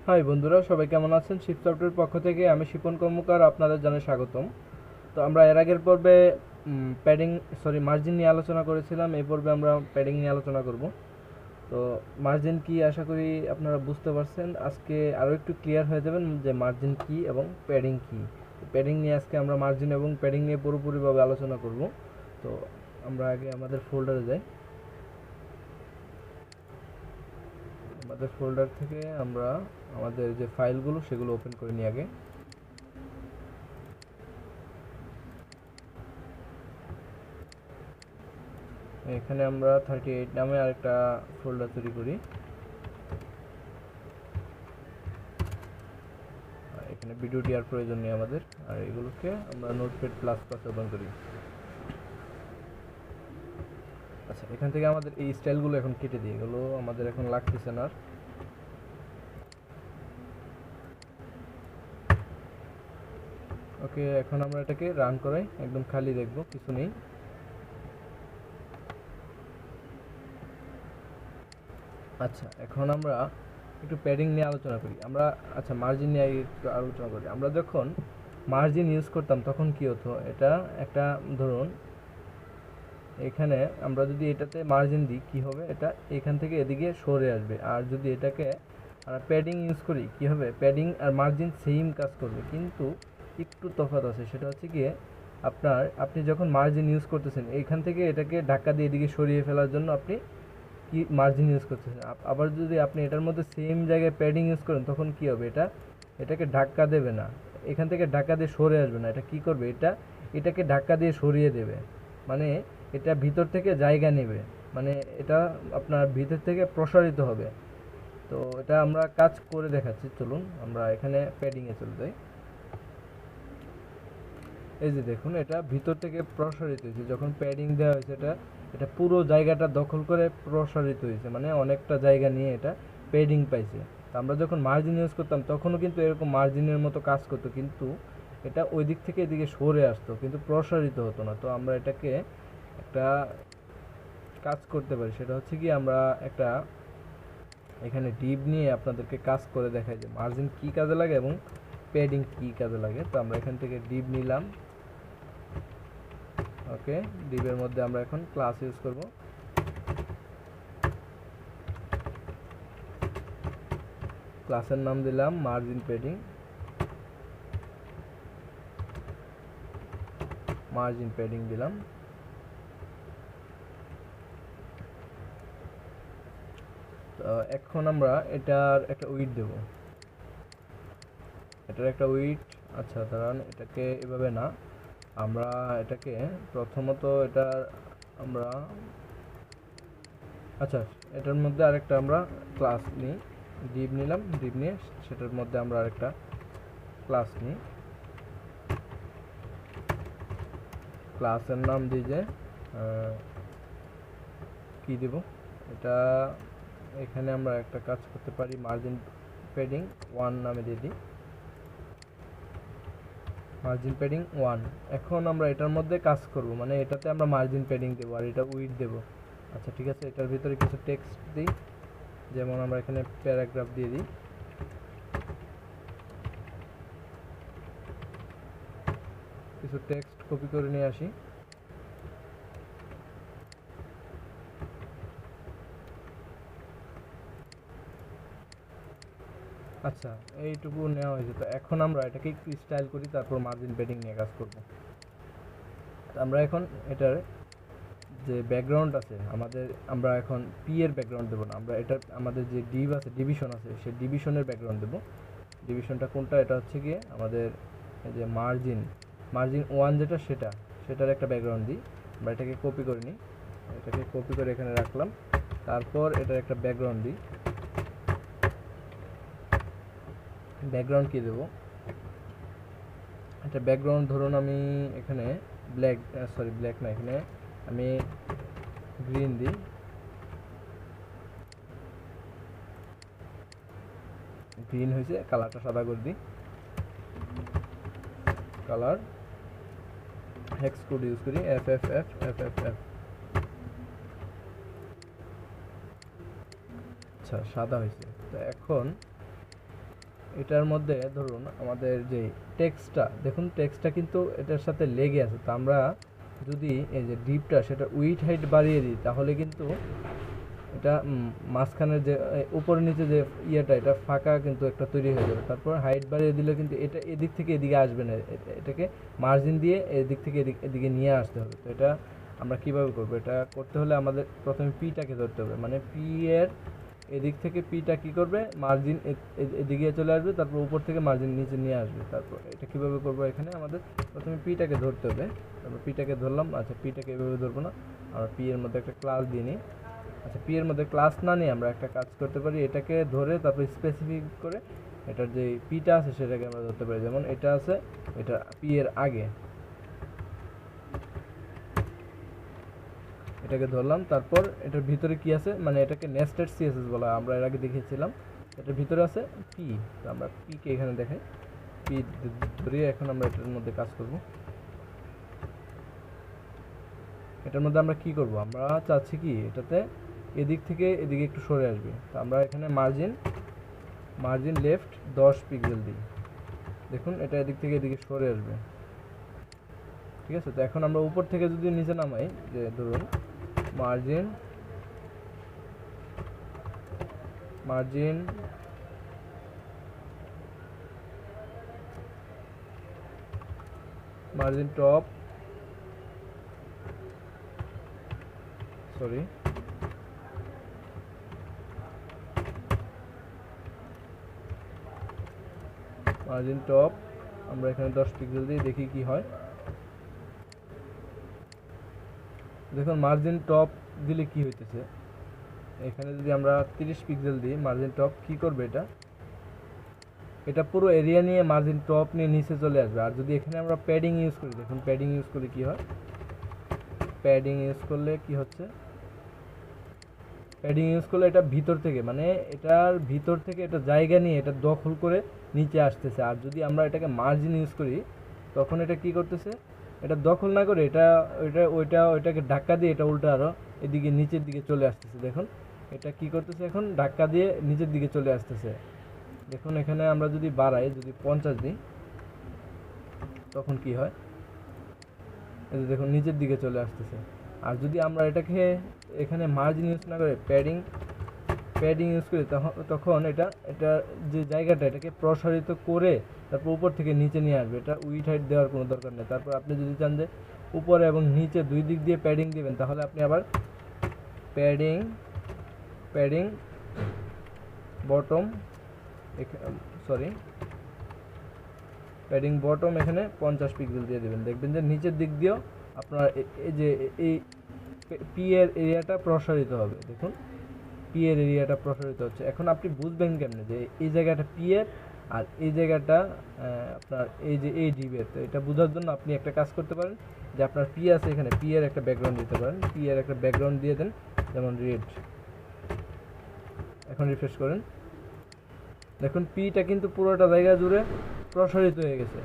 High বন্ধুরা, সবাই কেমন আছেন? শিপ সফটওয়্যার পক্ষ থেকে আমি শিপন কর্মকার আপনাদের জানাই স্বাগতম। তো আমরা এর আগের পর্বে মার্জিন নিয়ে আলোচনা করেছিলাম। এই পর্বে আমরা প্যাডিং নিয়ে আলোচনা করব। তো মার্জিন কি, আশা করি আপনারা বুঝতে পারছেন। আজকে আরও একটু ক্লিয়ার হয়ে যাবেন যে মার্জিন কি এবং প্যাডিং কি। প্যাডিং নিয়ে আজকে আমরা মার্জিন এবং প্যাডিং নিয়ে পুরোপুরিভাবে আলোচনা করব। তো আমরা আগে আমাদের ফোল্ডারে যাই। আমাদের ফোল্ডার থেকে আমরা আমাদের যে ফাইলগুলো সেগুলো ওপেন করে নিই আগে। এখানে আমরা 38 নামে আরেকটা ফোল্ডার তৈরি করি। এখানে ভিডিওটি আর প্রয়োজন নেই আমাদের। আর এগুলোকে আমরা নোটপ্যাড প্লাস প্লাস ওপেন করি। আচ্ছা, এখান থেকে আমাদের এই স্টাইলগুলো এখন কেটে দিই, এগুলো আমাদের এখন লাগতেছে না। ওকে, এখন আমরা এটাকে রান করাই, একদম খালি দেখবো, কিছু নেই। আচ্ছা, এখন আমরা একটু প্যাডিং নিয়ে আলোচনা করি আমরা। আচ্ছা, মার্জিন নিয়ে একটু আলোচনা করি। আমরা যখন মার্জিন ইউজ করতাম তখন কি হতো, এটা একটা ধরুন এখানে আমরা যদি এটাতে মার্জিন দিই কি হবে, এটা এখান থেকে এদিকে সরে আসবে। আর যদি এটাকে আমরা প্যাডিং ইউজ করি কি হবে, প্যাডিং আর মার্জিন সেম কাজ করবে, কিন্তু একটু তফাৎ আছে। সেটা হচ্ছে গিয়ে আপনি যখন মার্জিন ইউজ করতেছেন এইখান থেকে এটাকে ধাক্কা দিয়ে এদিকে সরিয়ে ফেলার জন্য আপনি কি মার্জিন ইউজ করতেছেন। আবার যদি আপনি এটার মধ্যে সেম জায়গায় প্যাডিং ইউজ করেন তখন কি হবে, এটাকে ধাক্কা দেবে না, এখান থেকে ধাক্কা দিয়ে সরে আসবে না। এটা কি করবে, এটাকে ধাক্কা দিয়ে সরিয়ে দেবে। মানে এটা ভিতর থেকে জায়গা নেবে, মানে এটা আপনার ভিতর থেকে প্রসারিত হবে। তো এটা আমরা কাজ করে দেখাচ্ছি, চলুন আমরা এখানে প্যাডিংয়ে চলে যাই। এই যে দেখুন, এটা ভিতর থেকে প্রসারিত হয়েছে। যখন প্যাডিং দেওয়া হয়েছে এটা এটা পুরো জায়গাটা দখল করে প্রসারিত হয়েছে, মানে অনেকটা জায়গা নিয়ে এটা প্যাডিং পাইছে। তো আমরা যখন মার্জিন ইউজ করতাম তখনও কিন্তু এরকম মার্জিনের মতো কাজ করতো, কিন্তু এটা ওই দিক থেকে এদিকে সরে আসতো, কিন্তু প্রসারিত হতো না। তো আমরা এটাকে একটা কাজ করতে পারি, সেটা হচ্ছে কি আমরা একটা এখানে ডিপ নিয়ে আপনাদেরকে কাজ করে দেখাই যে মার্জিন কি কাজে লাগে এবং প্যাডিং কি কাজে লাগে। তো আমরা এখান থেকে ডিপ নিলাম। ওকে, ডিপের মধ্যে আমরা এখন ক্লাস ইউজ করব। ক্লাসের নাম দিলাম মার্জিন প্যাডিং। দিলাম। তো এখন আমরা এটার একটা উইডথ দেব, আচ্ছা দাঁড়ান, এটাকে এভাবে না, আমরা এটাকে প্রথমত আমরা আচ্ছা এটার মধ্যে আরেকটা আমরা ক্লাস নিই। ডিপ নিলাম, ডিপ নিয়ে সেটার মধ্যে আমরা আরেকটা ক্লাস নিই। ক্লাসের নাম দিই যে কি দেব, এটা এখানে আমরা একটা কাজ করতে পারি, মার্জিন প্যাডিং 1 নামে দিয়ে দিই। Margin padding 1। এখন আমরা এটার মধ্যে কাজ করব, মানে এটাতে আমরা মার্জিন প্যাডিং দেবো আর এটা উইডথ দেবো। আচ্ছা ঠিক আছে, এটার ভিতরে কিছু টেক্সট দিই, যেমন আমরা এখানে প্যারাগ্রাফ দিয়ে দিই। কিছু টেক্সট কপি করে নিয়ে আসি। আচ্ছা, এইটুকু নেওয়া হয়েছে। তো এখন আমরা এটাকে একটু স্টাইল করি, তারপর মার্জিন প্যাডিং নিয়ে কাজ করব। আমরা এখন এটার যে ব্যাকগ্রাউন্ড আছে আমাদের, আমরা এখন পি এর ব্যাকগ্রাউন্ড দেবো না, আমরা এটা আমাদের যে ডিভ আছে, ডিভিশন আছে, সেই ডিভিশনের ব্যাকগ্রাউন্ড দেবো। ডিভিশনটা কোনটা, এটা হচ্ছে গিয়ে আমাদের এই যে মার্জিন 1 যেটা, সেটার একটা ব্যাকগ্রাউন্ড দিই। আমরা এটাকে কপি করে নিই, এটাকে কপি করে এখানে রাখলাম। তারপর এটার একটা ব্যাকগ্রাউন্ড দিই। ব্যাকগ্রাউন্ড কি দেবো, একটা ব্যাকগ্রাউন্ড ধরুন আমি এখানে ব্ল্যাক না, এখানে আমি গ্রিন দিই। গ্রিন হয়েছে, কালারটা সাদা করে দিই। কালার হেক্স কোড ইউজ করি, FFF। আচ্ছা, সাদা হয়েছে। তো এখন এটার মধ্যে ধরুন আমাদের যে টেক্সটটা, দেখুন টেক্সটটা কিন্তু এটার সাথে লেগে আছে, তো আমরা যদি এই যে ডিপটা সেটা উইডথ হাইট বাড়িয়ে দিই তাহলে কিন্তু এটা মাঝখানের যে উপরে নিচে যে ইয়েটা এটা ফাঁকা কিন্তু একটা তৈরি হয়ে যাবে। তারপর হাইট বাড়িয়ে দিলে কিন্তু এটা এদিক থেকে এদিকে আসবে না, এটাকে মার্জিন দিয়ে এদিক থেকে এদিকে নিয়ে আসতে হবে। তো এটা আমরা কিভাবে করব? এটা করতে হলে আমাদের প্রথমে পিটাকে ধরতে হবে, মানে পি এর এদিক থেকে পিটা কি করবে, মার্জিন এদিকে চলে আসবে, তারপর উপর থেকে মার্জিন নিচে নিয়ে আসবে। তারপর এটা কিভাবে করব? এখানে আমাদের প্রথমে পিটাকে ধরতে হবে, তারপর পিটাকে ধরলাম। আচ্ছা, পিটাকে এভাবে ধরবো না, আমরা পি এর মধ্যে একটা ক্লাস দিয়ে নিই। আচ্ছা, পি এর মধ্যে ক্লাস না নিয়ে আমরা একটা কাজ করতে পারি, এটাকে ধরে তারপর স্পেসিফিক করে এটার যে পিটা আছে সেটাকে আমরা ধরতে পারি। যেমন এটা আছে, এটা পি এর আগে, এটাকে ধরলাম। তারপর এটার ভিতরে কি আছে, মানে এটাকে নেস্টেড সিএসএস বলা হয়, আমরা এর আগে দেখিয়েছিলাম। এটার ভিতরে আছে পি, তো আমরা পিকে এখানে দেখাই, পি ধরিয়ে এখন আমরা এটার মধ্যে কাজ করব। এটার মধ্যে আমরা কি করব, আমরা চাচ্ছি কি এটাতে এদিক থেকে এদিকে একটু সরে আসবে, তো আমরা এখানে মার্জিন লেফট 10 পিক্সেল দিই। দেখুন এটা এদিক থেকে এদিকে সরে আসবে, ঠিক আছে। তো এখন আমরা উপর থেকে যদি নিচে নামাই, যে ধরুন margin top, sorry, margin top আমরা এখানে 10 পিক্সেল দিয়ে দেখি কি হয়। দেখুন মার্জিন টপ দিলে কি হইতেছে, এখানে যদি আমরা 30 পিক্সেল দিই মার্জিন টপ, কি করবে এটা পুরো এরিয়া নিয়ে মার্জিন টপ নিয়ে নিচে চলে আসবে। আর যদি এখানে আমরা প্যাডিং ইউজ করি, দেখুন প্যাডিং ইউজ করলে কি হয়, প্যাডিং ইউজ করলে কি হচ্ছে, প্যাডিং ইউজ করলে এটা ভিতর থেকে, মানে এটার ভিতর থেকে এটা জায়গা নিয়ে এটা দখল করে নিচে আসতেছে। আর যদি আমরা এটাকে মার্জিন ইউজ করি তখন এটা কি করতেছে, এটা দখল না করে ওইটাকে ধাক্কা দিয়ে এটা উল্টো আরও এদিকে নিচের দিকে চলে আসতেছে। দেখুন এটা কি করতেছে, এখন ধাক্কা দিয়ে নিচের দিকে চলে আসতেছে। দেখুন এখানে আমরা যদি বাড়াই, যদি 50 দিই তখন কি হয়, এই যে দেখুন নিচের দিকে চলে আসতেছে। আর যদি আমরা এটাকে এখানে মার্জিন ইউজ না করে প্যাডিং ইউজ করি তখন এটা যে জায়গাটা এটাকে প্রসারিত করে তারপর উপর থেকে নিচে নিয়ে আসবে। এটা উইডথ হাইট দেওয়ার কোনো দরকার নেই। তারপর আপনি যদি চান যে উপরে এবং নিচে দুই দিক দিয়ে প্যাডিং দিবেন, তাহলে আপনি আবার প্যাডিং বটম, প্যাডিং বটম এখানে 50 পিক্সেল দিয়ে দেবেন। দেখবেন যে নিচের দিক দিয়েও আপনার এই যে এই পি এর এরিয়াটা প্রসারিত হবে। দেখুন পি এর এরিয়াটা প্রসারিত হচ্ছে। এখন আপনি বুঝবেন কেমনে যে এই জায়গাটা পি এর আর এই জায়গাটা আপনার এই যে এই ডিবের। তো এটা বোঝার জন্য আপনি একটা কাজ করতে পারেন, যে আপনার পি আছে এখানে, পি এর একটা ব্যাকগ্রাউন্ড দিতে পারেন, পি এর একটা ব্যাকগ্রাউন্ড দিয়ে দেন, যেমন রেড। এখন রিফ্রেশ করেন, দেখুন পিটা কিন্তু পুরোটা জায়গা জুড়ে প্রসারিত হয়ে গেছে।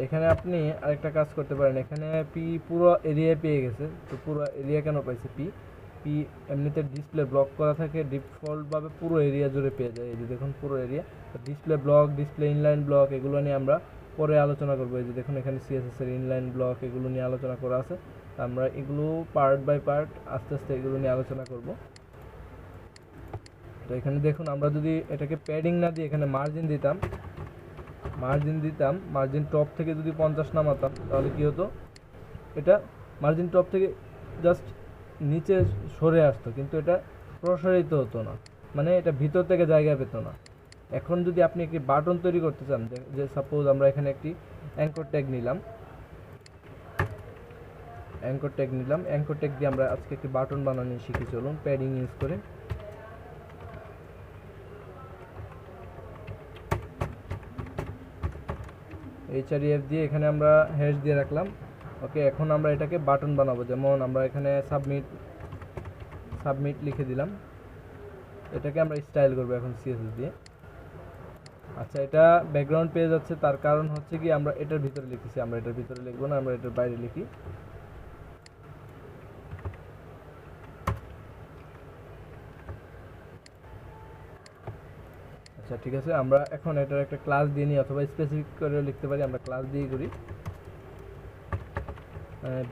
এখানে আপনি আরেকটা কাজ করতে পারেন, এখানে পি পুরো এরিয়া পেয়ে গেছে। তো পুরো এরিয়া কেন পাইছে, পি এমনিতে ডিসপ্লে ব্লক করা থাকে, ডিফল্টভাবে পুরো এরিয়া জুড়ে পেয়ে যায়। এই যে দেখুন পুরো এরিয়া। তো display block, display inline block এগুলো নিয়ে আমরা পরে আলোচনা করবো। এই যে দেখুন এখানে সিএসএস এর ইনলাইন ব্লক এগুলো নিয়ে আলোচনা করা আছে, আমরা এগুলো পার্ট বাই পার্ট আস্তে আস্তে এগুলো নিয়ে আলোচনা করব। তো এখানে দেখুন আমরা যদি এটাকে প্যাডিং না দিয়ে এখানে মার্জিন দিতাম, মার্জিন টপ থেকে যদি 50 নামাতাম, তাহলে কি হতো, এটা মার্জিন টপ থেকে জাস্ট নিচে সরে আসতো, কিন্তু এটা প্রসারিত হতো না, মানে এটা ভিতর থেকে জায়গা পেত না। এখন যদি আপনি একটি বাটন তৈরি করতে চান, যে সাপোজ আমরা এখানে একটি অ্যাঙ্কর ট্যাগ নিলাম, অ্যাঙ্কর ট্যাগ দিয়ে আমরা আজকে একটি বাটন বানানো শিখি। চলুন প্যাডিং ইউজ করে HREF দিয়ে এখানে আমরা হ্যাশ দিয়ে রাখলাম। ওকে, এখন আমরা এটাকে বাটন বানাবো। যেমন আমরা এখানে সাবমিট লিখে দিলাম, এটাকে আমরা স্টাইল করবো এখন সিএসএস দিয়ে। আচ্ছা, এটা ব্যাকগ্রাউন্ড পেয়ে যাচ্ছে, তার কারণ হচ্ছে কি আমরা এটার ভিতরে লিখতেছি, আমরা এটার ভিতরে লিখবো না, আমরা এটার বাইরে লিখি। আচ্ছা ঠিক আছে, আমরা এখন এটার একটা ক্লাস দিয়ে নিই অথবা স্পেসিফিক করে লিখতে পারি, আমরা ক্লাস দিয়ে করি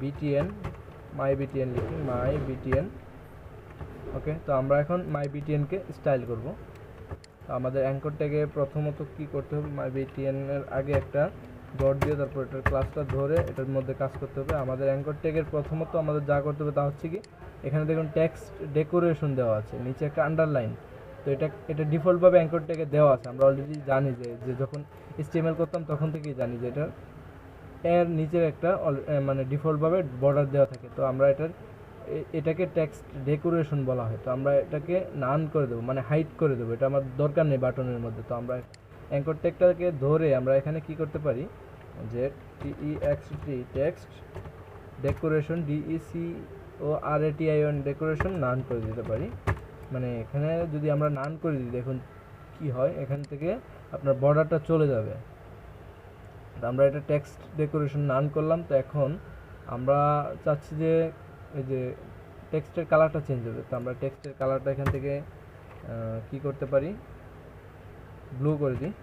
btn মাই বিটিএন লিখি মাই বিটিএন। ওকে, তো আমরা এখন মাই বিটিএনকে স্টাইল করব। তো আমাদের অ্যাঙ্কর ট্যাগে প্রথমত কি করতে হবে, মাই বিটিএন এর আগে একটা ডট দিয়ে তারপর এটার ক্লাসটা ধরে এটার মধ্যে কাজ করতে হবে। আমাদের অ্যাঙ্কর ট্যাগের প্রথমত আমাদের যা করতে হবে তা হচ্ছে কি, এখানে দেখুন টেক্সট ডেকোরেশন দেওয়া আছে, নিচে একটা আন্ডারলাইন। তো এটা ডিফল্টভাবে অ্যাঙ্কর ট্যাগে দেওয়া আছে, আমরা অলরেডি জানি যে যখন HTML করতাম তখন থেকেই জানি যে এটা এর নিচের একটা মানে ডিফল্টভাবে বর্ডার দেওয়া থাকে। তো আমরা এটাকে টেক্সট ডেকোরেশন বলা হয়। তো আমরা এটাকে নান করে দেবো, মানে হাইড করে দেবো, এটা আমার দরকার নেই বাটনের মধ্যে। তো আমরা অ্যাঙ্কর ট্যাগটাকে ধরে আমরা এখানে কি করতে পারি যে text text decoration DECORATION decoration নান করে দিতে পারি। মানে এখানে যদি আমরা নান করে দিই দেখুন কি হয়, এখান থেকে আপনার বর্ডারটা চলে যাবে। আমরা এটা টেক্সট ডেকোরেশন নান করলাম। তো এখন আমরা চাচ্ছি যে এই যে টেক্সটের কালারটা চেঞ্জ হবে। তো আমরা টেক্সটের কালারটা এখান থেকে কি করতে পারি, ব্লু করে দিই,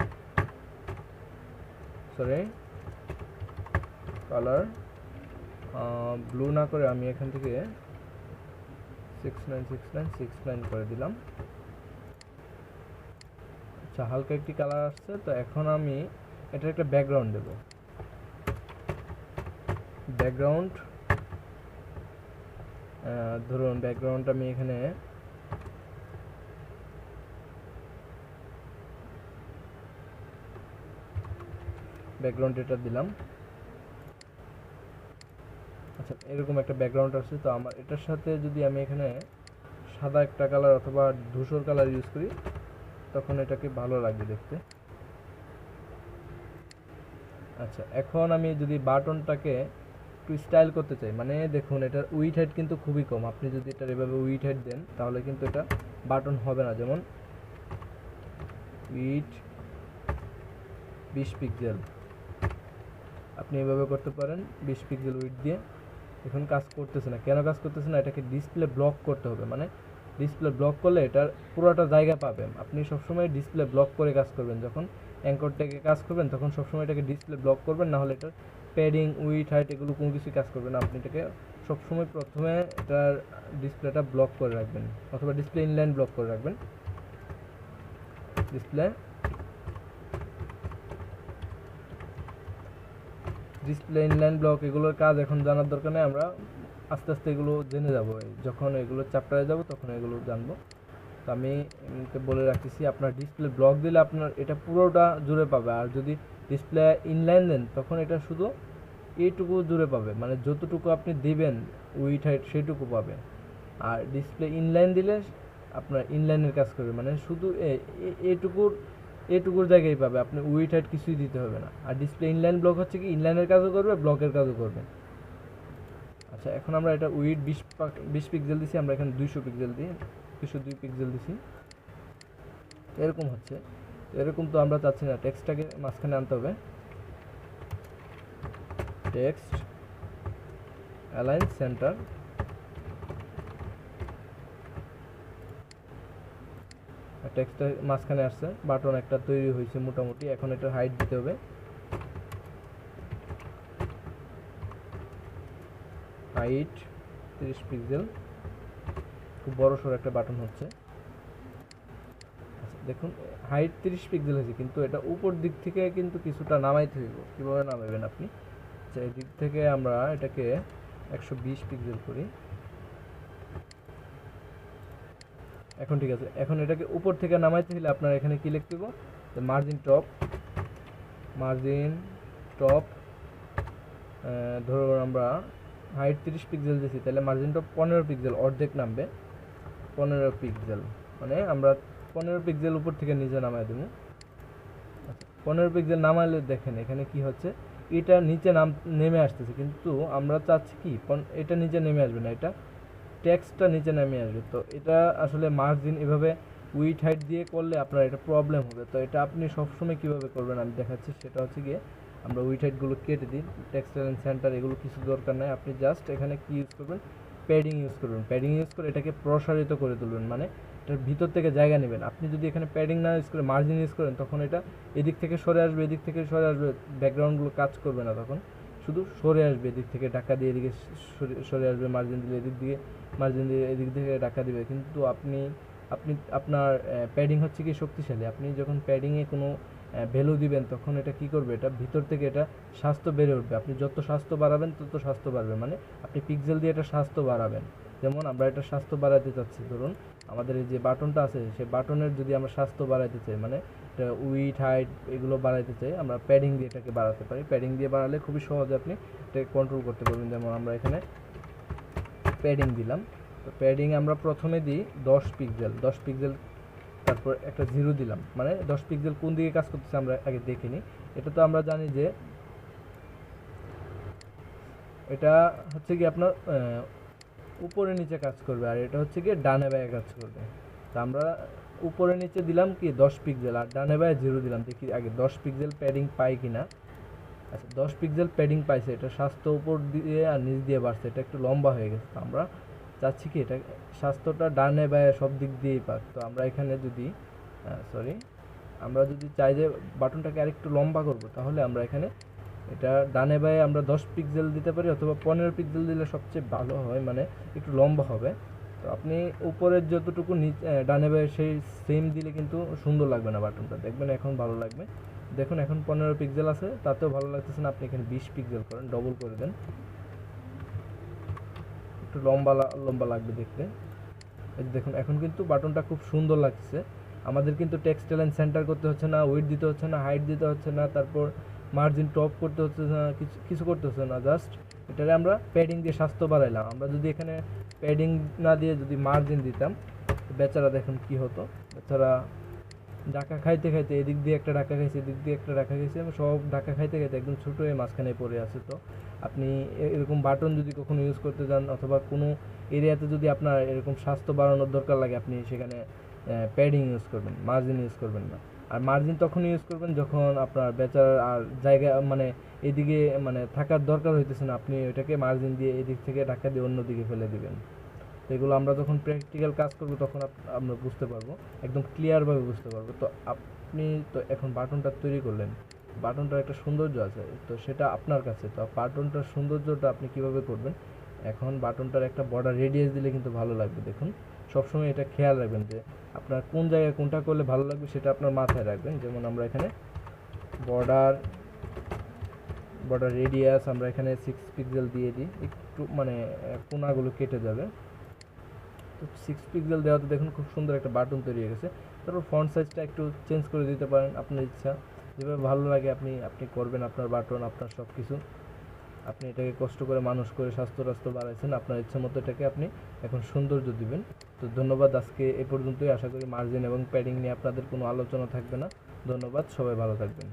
সরি কালার ব্লু না করে আমি এখান থেকে 696969 করে দিলাম। আচ্ছা, হালকা একটি কালার আসছে। তো এখন আমি এটার একটা ব্যাকগ্রাউন্ড দেব। ব্যাকগ্রাউন্ড ধরুন ব্যাকগ্রাউন্ড আমি এখানে ব্যাকগ্রাউন্ড এটা দিলাম। আচ্ছা, এরকম একটা ব্যাকগ্রাউন্ড আছে। তো আমার এটার সাথে যদি আমি এখানে সাদা একটা কালার অথবা ধূসর কালার ইউজ করি তখন এটাকে ভালো লাগবে দেখতে। আচ্ছা, এখন আমি যদি বাটনটাকে একটু স্টাইল করতে চাই, মানে দেখুন এটার উইডথ হাইট কিন্তু খুবই কম। আপনি যদি এটার এভাবে উইডথ হাইট দেন তাহলে কিন্তু এটা বাটন হবে না। যেমন উইডথ 20 পিক্সেল আপনি এভাবে করতে পারেন, 20 পিক্সেল উইডথ দিয়ে। এখন কাজ করতেছে না, কেন কাজ করতেছে না? এটাকে ডিসপ্লে ব্লক করতে হবে, মানে ডিসপ্লে ব্লক করলে এটার পুরোটা জায়গা পাবেন। আপনি সবসময় ডিসপ্লে ব্লক করে কাজ করবেন, যখন অ্যাঙ্কর ট্যাগে কাজ করবেন তখন সবসময় এটাকে ডিসপ্লে ব্লক করবেন, না হলে এটার প্যাডিং উইডথ হাইট এগুলো কোনো কিছুই কাজ করবে না। আপনি এটাকে সবসময় প্রথমে এটার ডিসপ্লেটা ব্লক করে রাখবেন অথবা ডিসপ্লে ইনলাইন ব্লক করে রাখবেন। ডিসপ্লে ইনলাইন ব্লক এগুলোর কাজ এখন জানার দরকার নেই, আমরা আস্তে আস্তে এগুলো জেনে যাব, যখন এগুলো চ্যাপ্টারে যাব তখন এগুলো জানবো। তো আমি বলে রাখতেছি, আপনার ডিসপ্লে ব্লক দিলে আপনার এটা পুরোটা জুড়ে পাবে, আর যদি ডিসপ্লে ইনলাইন দেন তখন এটা শুধু এইটুকু জুড়ে পাবে, মানে যতটুকু আপনি দিবেন উইডথ হাইট সেটুকু পাবে। আর ডিসপ্লে ইনলাইন দিলে আপনার ইনলাইনের কাজ করবে, মানে শুধু এটুকুর জায়গায় পাবে, আপনি উইডথ হাইট কিছুই দিতে হবে না। আর ডিসপ্লে ইনলাইন ব্লক হচ্ছে কি ইনলাইনের কাজও করবে ব্লকের কাজও করবে। আচ্ছা, এখন আমরা এটা উইডথ 20 পিক্সেল দিছি, আমরা এখানে 200 পিক্সেল দিই, 202 পিক্সেল দিছি, এরকম হচ্ছে। এরকম তো আমরা চাচ্ছি না, টেক্সটটাকে মাঝখানে আনতে হবে। টেক্সট অ্যালাইন সেন্টার, টেক্সটটা মাঝখানে আসছে, বাটন একটা তৈরি হয়েছে মোটামুটি। এখন এটার হাইট দিতে হবে, হাইট 30 পিক্সেল, খুব বড় সড়ো একটা বাটন হচ্ছে। আচ্ছা, দেখুন হাইট 30 পিক্সেল হয়েছে, কিন্তু এটা উপর দিক থেকে কিন্তু কিছুটা নামাইতে হইব। কীভাবে নামাবেন আপনি? আচ্ছা, এই দিক থেকে আমরা এটাকে 120 পিক্সেল করি। এখন ঠিক আছে। এখন এটাকে উপর থেকে নামাইতে হলে আপনার এখানে কি লিখতে হবে, মার্জিন টপ ধরুন আমরা হাইট 30 পিক্সেল দিয়েছি, তাহলে মার্জিন টপ 15 পিক্সেল, অর্ধেক নামবে 15 পিক্সেল, মানে আমরা 15 পিক্সেল উপর থেকে নিচে নামাই দেবো। আচ্ছা, 15 পিক্সেল নামাইলে দেখেন এখানে কি হচ্ছে, এটা নিচে নেমে আসতেছে, কিন্তু আমরা চাচ্ছি কি এটা নিচে নেমে আসবে না, এটা টেক্সটটা নিচে নেমে আসবে। তো এটা আসলে মার্জিন এভাবে উইডথ হাইট দিয়ে করলে আপনার এটা প্রবলেম হবে। তো এটা আপনি সবসময় কীভাবে করবেন আমি দেখাচ্ছি, সেটা হচ্ছে গিয়ে আমরা উইডথ হাইটগুলো কেটে দিই, টেক্সট অ্যালাইন সেন্টার এগুলো কিছু দরকার নাই। আপনি জাস্ট এখানে কি ইউজ করবেন, প্যাডিং ইউজ করবেন। প্যাডিং ইউজ করে এটাকে প্রসারিত করে তুলবেন, মানে এটার ভিতর থেকে জায়গা নেবেন। আপনি যদি এখানে প্যাডিং না ইউজ করে মার্জিন ইউজ করেন তখন এটা এদিক থেকে সরে আসবে, এদিক থেকে সরে আসবে, ব্যাকগ্রাউন্ডগুলো কাজ করবে না, তখন শুধু সরে আসবে, এদিক থেকে ঢাকা দিয়ে এদিকে সরে আসবে, মার্জিন দিলে এদিক দিয়ে মার্জিন দিয়ে এদিক থেকে ঢাকা দিবে। কিন্তু আপনি আপনি আপনার প্যাডিং হচ্ছে কি শক্তিশালী, আপনি যখন প্যাডিংয়ে কোনো ভ্যালু দিবেন তখন এটা কি করবে, এটা ভিতর থেকে এটা স্বাস্থ্য বেড়ে উঠবে। আপনি যত স্বাস্থ্য বাড়াবেন তত স্বাস্থ্য বাড়বে, মানে আপনি পিক্সেল দিয়ে এটা স্বাস্থ্য বাড়াবেন। যেমন আমরা এটা স্বাস্থ্য বাড়াতে চাচ্ছি, ধরুন আমাদের এই যে বাটনটা আছে সেই বাটনের যদি আমরা স্বাস্থ্য বাড়াইতে চাই, মানে এটা উইথ হাইট এগুলো বাড়াইতে চাই, আমরা প্যাডিং দিয়ে এটাকে বাড়াতে পারি। প্যাডিং দিয়ে বাড়ালে খুবই সহজে আপনি এটাকে কন্ট্রোল করতে পারবেন। যেমন আমরা এখানে প্যাডিং দিলাম, তো প্যাডিং আমরা প্রথমে দিই 10 পিক্সেল, তারপর একটা 0 দিলাম, মানে 10 পিক্সেল কোন দিকে কাজ করতেছে আমরা আগে দেখে নিই। এটা তো আমরা জানি যে এটা হচ্ছে কি আপনার উপরে নিচে কাজ করবে, আর এটা হচ্ছে কি ডানে বাঁয়ে কাজ করবে। তো আমরা উপরে নিচে দিলাম কি 10 পিক্সেল, আর ডানে বাঁয়ে 0 দিলাম, দেখি আগে 10 পিক্সেল প্যাডিং পাই কিনা। আচ্ছা 10 পিক্সেল প্যাডিং পাইছে, এটা স্বাস্থ্য উপর দিয়ে আর নিচ দিয়ে বাড়ছে, এটা একটু লম্বা হয়ে গেছে। তো আমরা চাচ্ছি কি এটা স্বাস্থ্যটা ডানে বাঁয়ে সব দিক দিয়েই পাক। তো আমরা এখানে যদি আমরা যদি চাই যে বাটনটাকে আরেকটু লম্বা করব, তাহলে আমরা এখানে এটা ডানে বাঁয়ে আমরা 10 পিক্সেল দিতে পারি, অথবা 15 পিক্সেল দিলে সবচেয়ে ভালো হয়, মানে একটু লম্বা হবে। তো আপনি উপরের যতটুকু ডানে বাঁয়ে সেই সেম দিলে কিন্তু সুন্দর লাগবে না বাটনটা, দেখবেন এখন ভালো লাগবে। দেখুন এখন 15 পিক্সেল আছে, তাতেও ভালো লাগতেছে না, আপনি এখানে 20 পিক্সেল করেন, ডবল করে দেন, একটু লম্বা লাগবে দেখতে। এই দেখুন এখন কিন্তু বাটনটা খুব সুন্দর লাগছে। আমাদের কিন্তু টেক্সট লাইন সেন্টার করতে হচ্ছে না, উইডথ দিতে হচ্ছে না, হাইট দিতে হচ্ছে না, তারপর মার্জিন টপ করতে হচ্ছে না, কিছু করতে হচ্ছে না, জাস্ট এটারে আমরা প্যাডিং দিয়ে স্বাস্থ্য বাড়াইলাম। আমরা যদি এখানে প্যাডিং না দিয়ে যদি মার্জিন দিতাম, বেচারা দেখুন কি হতো, বেচারা ঢাকা খাইতে খাইতে এদিক দিয়ে একটা ঢাকা খাইছে, এদিক দিয়ে একটা ঢাকা খাইছে, সব ঢাকা খাইতে খাইতে একদম ছোটো হয়ে মাঝখানে পড়ে আছে। তো আপনি এরকম বাটন যদি কখনো ইউজ করতে যান, অথবা কোনো এরিয়াতে যদি আপনার এরকম স্বাস্থ্য বাড়ানোর দরকার লাগে, আপনি সেখানে প্যাডিং ইউজ করবেন, মার্জিন ইউজ করবেন না। আর মার্জিন তখন ইউজ করবেন যখন আপনার বেচার আর জায়গা মানে এদিকে মানে থাকার দরকার হইতেছে না, আপনি ওইটাকে মার্জিন দিয়ে এদিক থেকে ঢাকা দিয়ে অন্য দিকে ফেলে দিবেন। তো এগুলো আমরা যখন প্র্যাকটিক্যাল কাজ করবো তখন আমরা বুঝতে পারবো, একদম ক্লিয়ারভাবে বুঝতে পারবো। তো আপনি তো এখন বাটনটা তৈরি করলেন, বাটনটার একটা সৌন্দর্য আছে, তো সেটা আপনার কাছে। তো বাটনটার সৌন্দর্যটা আপনি কিভাবে করবেন, এখন বাটনটার একটা বর্ডার রেডিয়াস দিলে কিন্তু ভালো লাগবে। দেখুন সবসময় এটা খেয়াল রাখবেন যে আপনার কোন জায়গায় কোনটা করলে ভালো লাগবে, সেটা আপনার মাথায় রাখবেন। যেমন আমরা এখানে বর্ডার রেডিয়াস আমরা এখানে 6 পিক্সেল দিয়ে দিই, একটু মানে কোনাগুলো কেটে যাবে। তো 6 পিক্সেল দেওয়াতে দেখুন খুব সুন্দর একটা বাটন তৈরি হয়ে গেছে। তারপর ফন্ট সাইজটা একটু চেঞ্জ করে দিতে পারেন আপনার ইচ্ছা, যেভাবে ভালো লাগে আপনি করবেন। আপনার বাটন, আপনার সব কিছু, আপনি এটাকে কষ্ট করে মানুষ করে স্বাস্থ্য বাড়াইছেন, আপনার ইচ্ছা মতো এটাকে আপনি এখন সৌন্দর্য দিবেন। তো ধন্যবাদ, আজকে এ পর্যন্তই। আশা করি মার্জিন এবং প্যাডিং নিয়ে আপনাদের কোনো আলোচনা থাকবে না। ধন্যবাদ, সবাই ভালো থাকবেন।